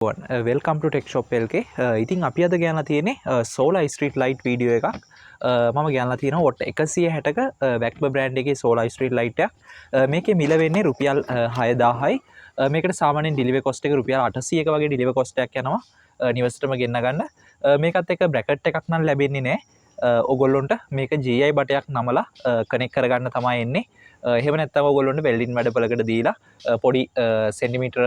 Welcome ටු tech shop එකේ. ඉතින් අපි අද ගෙනලා තියෙන්නේ සෝලා ස්ට්‍රීට් ලයිට් වීඩියෝ එකක්. මම ගෙනලා තියෙනවා වොට් 160ක වැක්බ බ්‍රෑන්ඩ් එකේ සෝලා ස්ට්‍රීට් ලයිට් එකක්. මේකේ මිල වෙන්නේ රුපියල් 6000යි. මේකට සාමාන්‍යයෙන් ඩිලිවරි කොස්ට් එක රුපියල් 800ක වගේ ඩිලිවරි කොස්ට් එකක් යනවා. නිවසටම ගෙන්න ගන්න. මේකත් එක්ක බ්‍රැකට් එකක් නම් ලැබෙන්නේ නැහැ. ඔගොල්ලොන්ට මේක GI බටයක් නමලා කනෙක්ට් කරගන්න තමයි එන්නේ. එහෙම නැත්නම් ඔයගොල්ලොන්ට වෙල්ඩින් වැඩපලකට දීලා පොඩි සෙන්ටිමීටර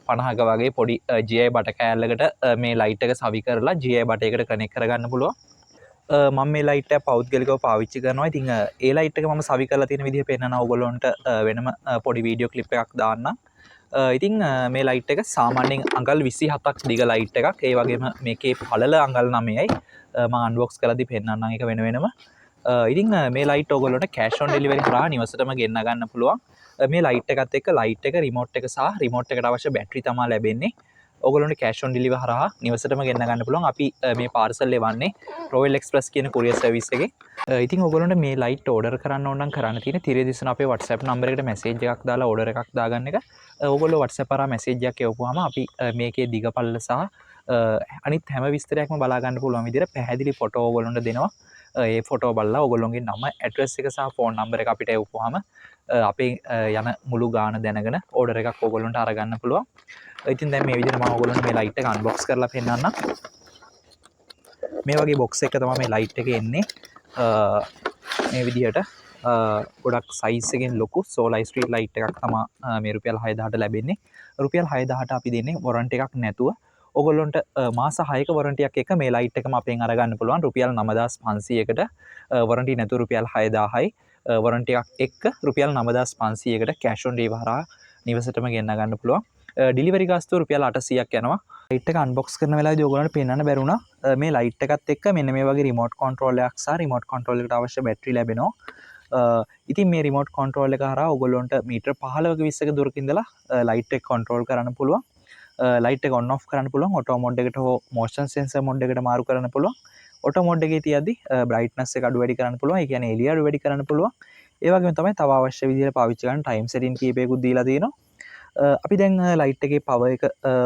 50ක වගේ පොඩි GI බට කෑල්ලකට මේ ලයිට් එක සවි කරලා GI බටයකට කනෙක්ට් කරගන්න පුළුවන්. මම මේ ලයිට් එක පෞද්ගලිකව පාවිච්චි කරනවා. ඉතින් ඒ ලයිට් එක මම සවි කරලා තියෙන විදිහ පෙන්නනවා ඔයගොල්ලොන්ට වෙනම පොඩි වීඩියෝ ක්ලිප් එකක් දාන්නම්. ඉතින් මේ ලයිට් එක සාමාන්‍යයෙන් අඟල් 27ක් දිග ලයිට් එකක්. ඒ වගේම මේකේ පළල අඟල් 9යි. මම අන්බොක්ස් කරලාදී පෙන්නන්නම් ඒක වෙන වෙනම. ඉතින් මේ ලයිට් ඔයගොල්ලොන්ට කෑෂ් ඔන් ඩෙලිවරි කරා නිවසටම ගෙන්න ගන්න පුළුවන්. මේ ලයිට් එකත් එක්ක ලයිට් එක රිමෝට් එක සහ රිමෝට් එකට අවශ්‍ය බැටරි තමයි ලැබෙන්නේ. ඔයගොල්ලොන්ට කෑෂ් ඔන් ඩෙලිවරි හරහා නිවසටම ගෙන්න ගන්න පුළුවන්. අපි මේ පාර්සල් එවන්නේ රොයල් එක්ස්ප්‍රස් කියන courier service එකේ. ඉතින් ඔයගොල්ලොන්ට මේ ලයිට් ඕඩර් කරන්න ඕන නම් කරන්න තියෙන්නේ තිරේ දිස්සන අපේ WhatsApp නම්බර් එකට මැසේජ් එකක් දාලා ඕඩර් එකක් දාගන්න එක. ඔයගොල්ලෝ WhatsApp හරහා මැසේජ් එකක් එවපුවාම අපි මේකේ දිග පළල සහ අනිත් හැම විස්තරයක්ම බලා ගන්න පුළුවන් විදිහට පැහැදිලි ෆොටෝ ඔයගොල්ලොන්ට දෙනවා. ඒ ෆොටෝ බලලා ඔයගොල්ලොන්ගේ නම ඇඩ්‍රස් එක සහ ෆෝන් නම්බර එක අපිට එවපුවාම අපේ යන මුළු ගාන දැනගෙන ඕඩර් එකක් ඔයගොල්ලොන්ට අරගන්න පුළුවන්. ඉතින් දැන් මේ විදිහට මම ඔයගොල්ලන්ට මේ ලයිට් එක අන්බොක්ස් කරලා පෙන්නන්නම්. මේ වගේ බොක්ස් එක තමයි මේ ලයිට් එක එන්නේ. මේ විදිහට ගොඩක් සයිස් එකෙන් ලොකු සෝලා ස්ට්‍රීට් ලයිට් එකක් තමයි මේ රුපියල් 6000ට ලැබෙන්නේ. රුපියල් 6000ට අපි දෙන්නේ වොරන්ටි එකක් නැතුව. ඔගොල්ලොන්ට මාස 6ක වොරන්ටියක් එක මේ ලයිට් එකම අපෙන් අරගන්න පුළුවන්. රුපියල් 9500කට වොරන්ටි නැතුව රුපියල් 6000යි. වොරන්ටි එකක් එක්ක රුපියල් 9500කට කෑෂ් ඔන් ඩෙලිවරි හරහා නිවසටම ගෙන්න ගන්න පුළුවන්. ඩිලිවරි ගාස්තුව රුපියල් 800ක් යනවා. ලයිට් එක අන්බොක්ස් කරන වෙලාවේදී ඔයගොල්ලන්ට පෙන්වන්න බැරුණා මේ ලයිට් එකත් එක්ක මෙන්න මේ වගේ රිමෝට් කන්ට්‍රෝල් එකක් සහ රිමෝට් කන්ට්‍රෝල් එකට අවශ්‍ය බැටරි ලැබෙනවා. ඉතින් මේ රිමෝට් කන්ට්‍රෝල් එක හරහා ඔයගොල්ලන්ට මීටර 15ක 20ක දුරක ඉඳලා ලයිට් එක කන්ට්‍රෝල් කරන්න පුළුවන්. ලයිට් එක ඔන් ඔෆ් කරන්න පුළුවන්. ඔටෝ මොඩ් එකට හෝ මෝෂන් සෙන්සර් මොඩ් එකට මාරු කරන්න පුළුවන්. ඔටෝ මොඩ් එකේ තියද්දි බ්‍රයිට්නස් එක අඩු වැඩි කරන්න පුළුවන්. ඒ කියන්නේ එළිය අඩු වැඩි කරන්න පුළුවන්. ඒ වගේම තමයි තව අවශ්‍ය විදිහට පාවිච්චි කරන්න ටයිම් සෙටින් කීපයකුත් දීලා තියෙනවා. අපි දැන් ලයිට් එකේ පවර් එක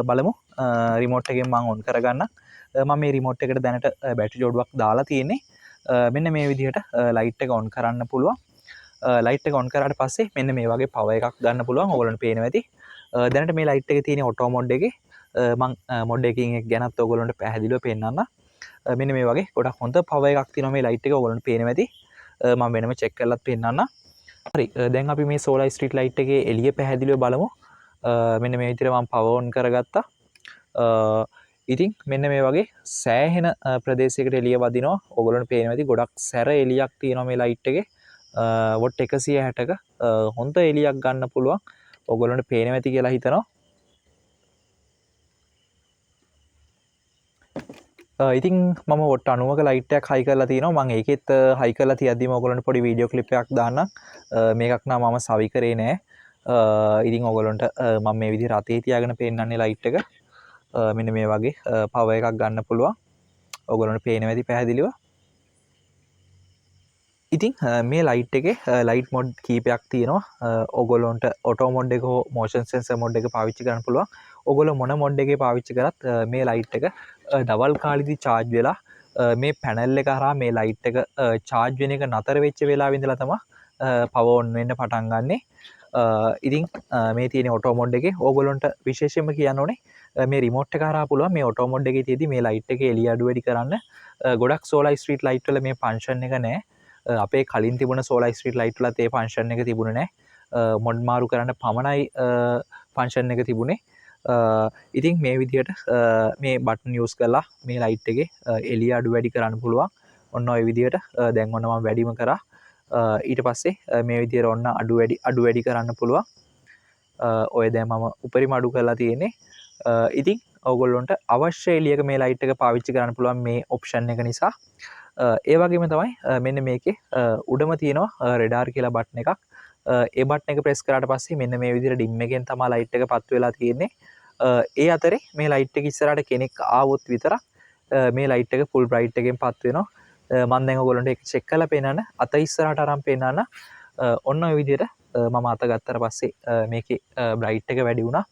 බලමු. රිමෝට් එකෙන් මම ඔන් කරගන්න. මම මේ රිමෝට් එකට දැනට බැටරි ජෝඩුවක් දාලා තියෙන්නේ. මෙන්න මේ විදිහට ලයිට් එක ඔන් කරන්න පුළුවන්. ලයිට් එක ඔන් කරාට පස්සේ මෙන්න මේ වගේ පවර් එකක් ගන්න පුළුවන්. ඔයගොල්ලන්ට පේනවා ඇති. දැනට මේ ලයිට් එකේ තියෙන ඔටෝ මොඩ් එකේ මම මොඩ් එකකින් එක ගැනත් ඔයගොල්ලන්ට පැහැදිලිව පෙන්නන්න. මෙන්න මේ වගේ ගොඩක් හොඳ පවර් එකක් තියෙනවා මේ ලයිට් එක. ඔයගොල්ලන්ට පේනවා ඇති. මම වෙනම චෙක් කරලාත් පෙන්නන්න. හරි. දැන් අපි මේ සෝලාර් ස්ට්‍රීට් ලයිට් එකේ එළිය පැහැදිලිව බලමු. මෙන්න මේ විදිහට මම පවර් ඔන් කරගත්තා. ඉතින් මෙන්න මේ වගේ සෑහෙන ප්‍රදේශයකට එළිය වදිනවා. ඔයගොල්ලන්ට පේනවා ඇති ගොඩක් සැර එළියක් තියෙනවා මේ ලයිට් එකේ. වොට් 160ක හොඳ එළියක් ගන්න පුළුවන්. ඔයගොල්ලන්ට පේනවා ඇති කියලා හිතනවා. ඉතින් මම වොට් 90ක ලයිට් එකක් හයි කරලා තියෙනවා. මම ඒකෙත් හයි කරලා තියද්දිම ඔයගොල්ලන්ට පොඩි වීඩියෝ ක්ලිප් එකක් දාන්නම්. මේකක් නම් මම සවි කරේ නෑ. ඉතින් ඔයගොල්ලන්ට මම මේ විදිහට අතේ තියාගෙන පෙන්නන්නේ ලයිට් එක. මෙන්න මේ වගේ පවර් එකක් ගන්න පුළුවන්. ඔයගොල්ලන්ට පේනවා ඇති පැහැදිලිව. ඉතින් මේ ලයිට් එකේ ලයිට් මොඩ් කීපයක් තියෙනවා. ඔයගොල්ලොන්ට ඔටෝ මොඩ් එක හෝ මෝෂන් සෙන්සර් මොඩ් එක පාවිච්චි කරන්න පුළුවන්. ඔයගොල්ලෝ මොන මොඩ් එකේ පාවිච්චි කරත් මේ ලයිට් එක දවල් කාලෙදි charge වෙලා මේ පැනල් එක හරහා මේ ලයිට් එක charge වෙන එක නතර වෙච්ච වෙලාවෙ ඉඳලා තමයි power on වෙන්න පටන් ගන්නෙ. ඉතින් මේ තියෙන ඔටෝ මොඩ් එකේ ඕගොල්ලොන්ට විශේෂයෙන්ම කියන්න ඕනේ මේ රිමෝට් එක හරහා පුළුවන් මේ ඔටෝ මොඩ් එකේ තියෙදි මේ ලයිට් එකේ එළිය අඩු වැඩි කරන්න. ගොඩක් සෝලාර් ස්ට්‍රීට් ලයිට් වල මේ ෆන්ක්ෂන් එක නැහැ. අපේ කලින් තිබුණ සෝලාර් ස්ට්‍රීට් ලයිට් වලත් ඒ ෆන්ක්ෂන් එක තිබුණේ නැහැ. මොඩ් මාරු කරන්න පමණයි ෆන්ක්ෂන් එක තිබුණේ. ඉතින් මේ විදිහට මේ බටන් යූස් කරලා මේ ලයිට් එකේ එළිය අඩු වැඩි කරන්න පුළුවන්. ඔන්න ඔය විදිහට දැන් ඔන්න මම වැඩිම කරා. ඊට පස්සේ මේ විදිහට ඔන්න අඩු වැඩි කරන්න පුළුවන්. ඔය දැන් මම උපරිම අඩු කරලා තියෙන්නේ. ඉතින් ඔයගොල්ලොන්ට අවශ්‍ය එළියක මේ ලයිට් එක පාවිච්චි කරන්න පුළුවන් මේ ඔප්ෂන් එක නිසා. ඒ වගේම තමයි මෙන්න මේකේ උඩම තියෙනවා රෙඩාර් කියලා බටන් එකක්. ඒ බටන් එක ප්‍රෙස් කරාට පස්සේ මෙන්න මේ විදිහට ඩිම් එකෙන් තමයි ලයිට් එක පත් වෙලා තියෙන්නේ. ඒ අතරේ මේ ලයිට් එක ඉස්සරහට කෙනෙක් ආවොත් විතරක් මේ ලයිට් එක ෆුල් බ්‍රයිට් එකෙන් පත් වෙනවා. මම දැන් ඔයගොල්ලන්ට ඒක චෙක් කරලා පෙන්නන්න අත ඉස්සරහට අරන් පෙන්නන්න. ඔන්න ඔය විදිහට මම අත ගත්තට පස්සේ මේකේ බ්‍රයිට් එක වැඩි වුණා.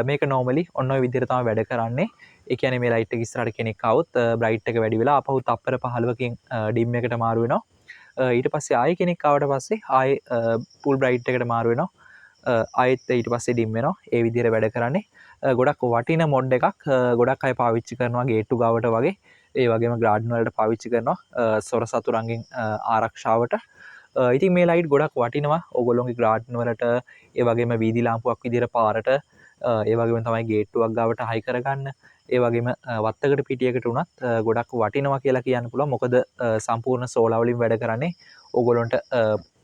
මේක normally ඔන්න ඔය විදිහට තමයි වැඩ කරන්නේ. ඒ කියන්නේ මේ ලයිට් එක ඉස්සරහට කෙනෙක් ආවොත් බ්‍රයිට් එක වැඩි වෙලා ආපහු තප්පර 15කින් ඩිම් එකට මාරු වෙනවා. ඊට පස්සේ ආයෙ කෙනෙක් ආවට පස්සේ ආයෙ ෆුල් බ්‍රයිට් එකට මාරු වෙනවා. ආයෙත් ඊට පස්සේ ඩිම් වෙනවා. ඒ විදිහට වැඩ කරන්නේ. ගොඩක් වටින මොඩ් එකක්. ගොඩක් අය පාවිච්චි කරනවා ගේට්ටු ගාවට වගේ. ඒ වගේම ගාඩන් වලට පාවිච්චි කරනවා සොර සතුරන්ගෙන් ආරක්ෂාවට. ඉතින් මේ ලයිට් ගොඩක් වටිනවා ඔයගොල්ලෝගේ ගාඩන් වලට ඒ වගේම වීදි ලාම්පුවක් විදිහට පාරට ඒ වගේම තමයි ගේට්ටුවක් ගාවට හයි කරගන්න. ඒ වගේම වත්තකට පිටියකට උනත් ගොඩක් වටිනවා කියලා කියන්න පුළුවන්. මොකද සම්පූර්ණ සෝලාර් වලින් වැඩ කරන්නේ. ඕගොල්ලන්ට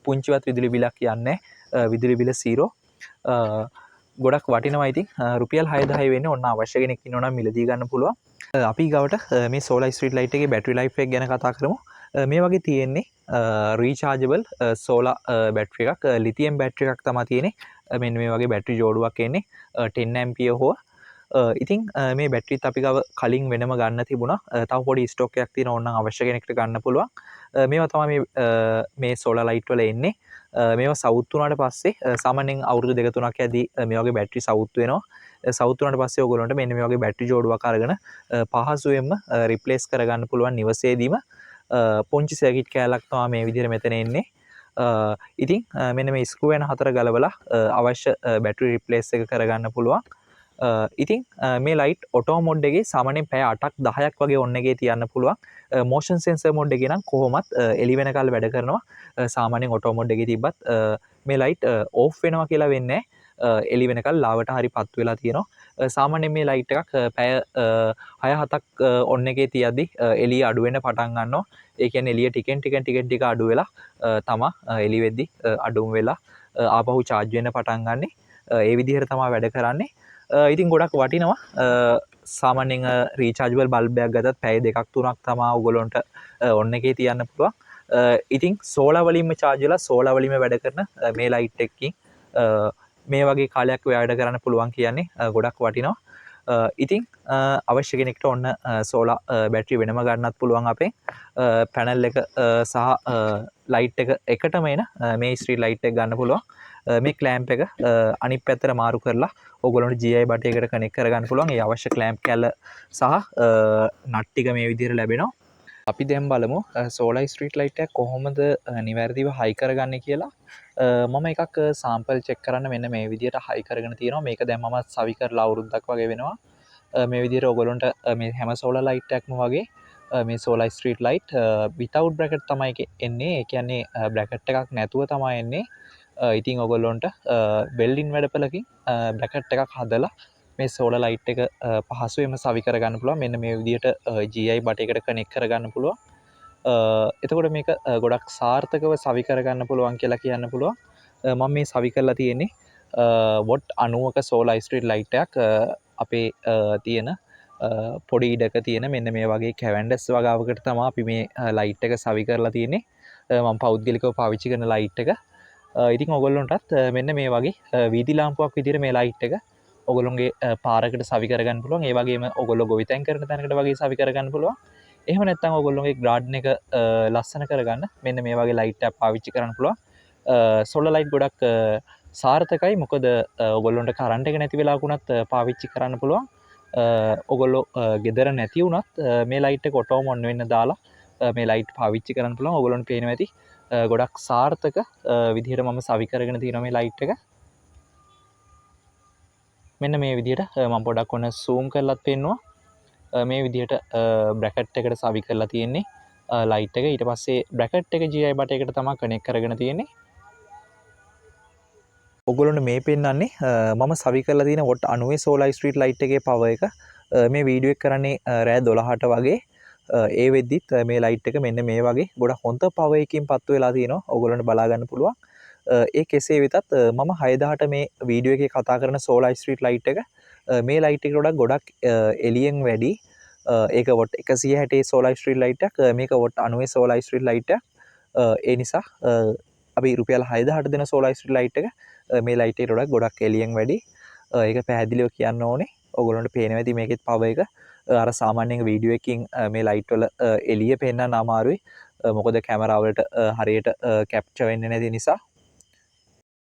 පුංචිවත් විදුලි බිලක් යන්නේ. විදුලි බිල 0. ගොඩක් වටිනවා. ඉතින් රුපියල් 6000 වෙන්නේ ඔන්න අවශ්‍ය කෙනෙක් ඉන්නවා නම් මිලදී ගන්න පුළුවන්. අපි ගාවට මේ සෝලාර් ස්ට්‍රීට් ලයිට් එකේ බැටරි ලයිෆ් එක ගැන කතා කරමු. මේ වගේ තියෙන්නේ රීචාර්ජබල් සෝලාර් බැටරි එකක්. ලිතියම් බැටරි එකක් තමයි තියෙන්නේ. මෙන්න මේ වගේ බැටරි ජෝඩුවක් එන්නේ 10 ඇම්පියර් හෝ ඉතින් මේ බැටරිත් අපි ගාව කලින් වෙනම ගන්න තිබුණා. තව පොඩි ස්ටොක් එකක් තියෙනවා ඕනනම් අවශ්‍ය කෙනෙක්ට ගන්න පුළුවන්. මේවා තමයි මේ සෝලාර් ලයිට් වල එන්නේ. මේවා සවුත් වුණාට පස්සේ සාමාන්‍යයෙන් අවුරුදු 2-3ක් යද්දී මේ වගේ බැටරි සවුත් වෙනවා. සවුත් වුණාට පස්සේ ඔයගොල්ලන්ට මෙන්න මේ වගේ බැටරි ජෝඩුවක් අරගෙන පහසුවෙන්ම රිප්ලේස් කරගන්න පුළුවන් නිවසේදීම. පොන්චි සර්කිට් කෑල්ලක් තමයි මේ විදිහට මෙතන එන්නේ. ඉතින් මෙන්න මේ ස්ක්‍රූ වෙන 4 ගලවලා අවශ්‍ය බැටරි රිප්ලේස් එක කරගන්න පුළුවන්. ඉතින් මේ ලයිට් ඔටෝ මොඩ් එකේ සාමාන්‍යයෙන් පැය 8ක් 10ක් වගේ ඔන් එකේ තියන්න පුළුවන්. මෝෂන් සෙන්සර් මොඩ් එකේ නම් කොහොමත් එළි වෙනකල් වැඩ කරනවා. සාමාන්‍යයෙන් ඔටෝ මොඩ් එකේ තිබ්බත් මේ ලයිට් ඕෆ් වෙනවා කියලා වෙන්නේ එළි වෙනකල් ලාවට හරි පත් වෙලා තියෙනවා. සාමාන්‍යයෙන් මේ ලයිට් එකක් පැය 6-7ක් ඔන් එකේ තියද්දි එළිය අඩු වෙන්න පටන් ගන්නවා. ඒ කියන්නේ එළිය ටිකෙන් අඩු වෙලා තමා එළි වෙද්දි අඩුම වෙලා ආපහු charge වෙන්න පටන් ගන්නෙ. ඒ විදිහට තමයි වැඩ කරන්නේ. ඉතින් ගොඩක් වටිනවා. සාමාන්‍යයෙන් රීචාර්ජබල් බල්බයක් ගත්තත් පැය 2-3ක් තමයි ඔයගොල්ලන්ට ඔන් එකේ තියන්න පුළුවන්. ඉතින් සෝලාර් වලින්ම charge වෙලා සෝලාර් වලින්ම වැඩ කරන මේ ලයිට් එකකින් මේ වගේ කාලයක් වැඩ කරන්න පුළුවන් කියන්නේ ගොඩක් වටිනවා. ඉතින් අවශ්‍ය කෙනෙක්ට ඔන්න සෝලාර් බැටරි වෙනම ගන්නත් පුළුවන් අපේ පැනල් එක සහ ලයිට් එක එකටම එන මේ ස්ට්‍රීට් ලයිට් එක ගන්න පුළුවන්. මේ ක්ලෑම්ප් එක අනිත් පැත්තට මාරු කරලා ඔයගොල්ලන්ට GI බටයකට කනෙක්ට් කරගන්න පුළුවන්. ඒ අවශ්‍ය ක්ලෑම්ප් කැල්ල සහ නට් ටික මේ විදිහට ලැබෙනවා. අපි දැන් බලමු සෝලාර් ස්ට්‍රීට් ලයිට් එක කොහොමද නිවැරදිව හයි කරගන්නේ කියලා. මම එකක් සාම්පල් චෙක් කරන්න මෙන්න මේ විදිහට හයි කරගෙන තියෙනවා. මේක දැන් මම සවි කරලා අවුරුද්දක් වගේ වෙනවා. මේ විදිහට ඔයගොල්ලන්ට මේ හැම සෝලාර් ලයිට් එකක්ම වගේ මේ සෝලාර් ස්ට්‍රීට් ලයිට් විතවුට් බ්‍රැකට් තමයි එන්නේ. ඒ කියන්නේ බ්‍රැකට් එකක් නැතුව තමයි එන්නේ. ඉතින් ඔයගොල්ලන්ට වෙල්ඩින් වැඩපලකින් බ්‍රැකට් එකක් හදලා මේ සෝලාර් ලයිට් එක පහසුවෙන්ම සවි කරගන්න පුළුවන්. මෙන්න මේ විදිහට GI බටයකට කනෙක්ට් කරගන්න පුළුවන්. එතකොට මේක ගොඩක් සාර්ථකව සවි කරගන්න පුළුවන් කියලා කියන්න පුළුවන්. මම මේ සවි කරලා තියෙන්නේ වොට් 90ක සෝලාර් ස්ට්‍රීට් ලයිට් එකක් අපේ තියෙන පොඩි ඉඩක තියෙන මෙන්න මේ වගේ කැවන්ඩස් වගාවකට තමයි අපි මේ ලයිට් එක සවි කරලා තියෙන්නේ. මම පෞද්ගලිකව පාවිච්චි කරන ලයිට් එක. ඉතින් ඔයගොල්ලන්ටත් මෙන්න මේ වගේ වීදි ලාම්පුවක් විදිහට මේ ලයිට් එක ඔයගොල්ලොන්ගේ පාරකට සවි කරගන්න පුළුවන්. ඒ වගේම ඔයගොල්ලෝ ගොවිතැන් කරන තැනකට වගේ සවි කරගන්න පුළුවන්. එහෙම නැත්නම් ඔයගොල්ලෝගේ ගාඩන් එක ලස්සන කරගන්න මෙන්න මේ වගේ ලයිට් එකක් පාවිච්චි කරන්න පුළුවන්. සෝලාර් ලයිට් ගොඩක් සාර්ථකයි. මොකද ඔයගොල්ලන්ට කරන්ට් එක නැති වෙලාවකුණත් පාවිච්චි කරන්න පුළුවන්. ඔයගොල්ලෝ ගෙදර නැති වුණත් මේ ලයිට් එක ඔටෝම ඔන් වෙන්න දාලා මේ ලයිට් පාවිච්චි කරන්න පුළුවන්. ඔයගොල්ලන්ට පේනවා ඇති ගොඩක් සාර්ථක විදිහට මම සවි කරගෙන තියෙනවා මේ ලයිට් එක. මෙන්න මේ විදිහට මම පොඩක් ඔන්න zoom කරලත් පෙන්නුවා. මේ විදිහට බ්‍රැකට් එකට සවි කරලා තියෙන්නේ ලයිට් එක. ඊට පස්සේ බ්‍රැකට් එක GI බටයකට තමයි කනෙක්ට් කරගෙන තියෙන්නේ. ඔයගොල්ලන්ට මේ පෙන්වන්නේ මම සවි කරලා තියෙන වොට් 90 සෝලාර් ස්ට්‍රීට් ලයිට් එකේ පවර් එක. මේ වීඩියෝ එක කරන්නේ රෑ 12ට වගේ. ඒ වෙද්දිත් මේ ලයිට් එක මෙන්න මේ වගේ ගොඩක් හොඳ පවර් එකකින් පත්තු වෙලා තියෙනවා. ඔයගොල්ලන්ට බලා ගන්න පුළුවන්. ඒ කෙසේ වෙතත් මම 6000ට මේ වීඩියෝ එකේ කතා කරන සෝලාර් ස්ට්‍රීට් ලයිට් එක මේ ලයිට් එකට වඩා ගොඩක් එළියෙන් වැඩි. ඒක වොට් 160 සෝලාර් ස්ට්‍රීට් ලයිට් එකක්. මේක වොට් 90 සෝලාර් ස්ට්‍රීට් ලයිට් එකක්. ඒ නිසා අපි රුපියල් 6000ට දෙන සෝලාර් ස්ට්‍රීට් ලයිට් එක මේ ලයිට් එකට වඩා ගොඩක් එළියෙන් වැඩි. ඒක පැහැදිලිව කියන්න ඕනේ. ඔයගොල්ලන්ට පේනවා ඇති මේකෙත් පවර් එක අර සාමාන්‍යයෙන් වීඩියෝ එකකින් මේ ලයිට් වල එළිය පෙන්වන්න අමාරුයි. මොකද කැමරාවලට හරියට කැප්චර් වෙන්නේ නැති නිසා.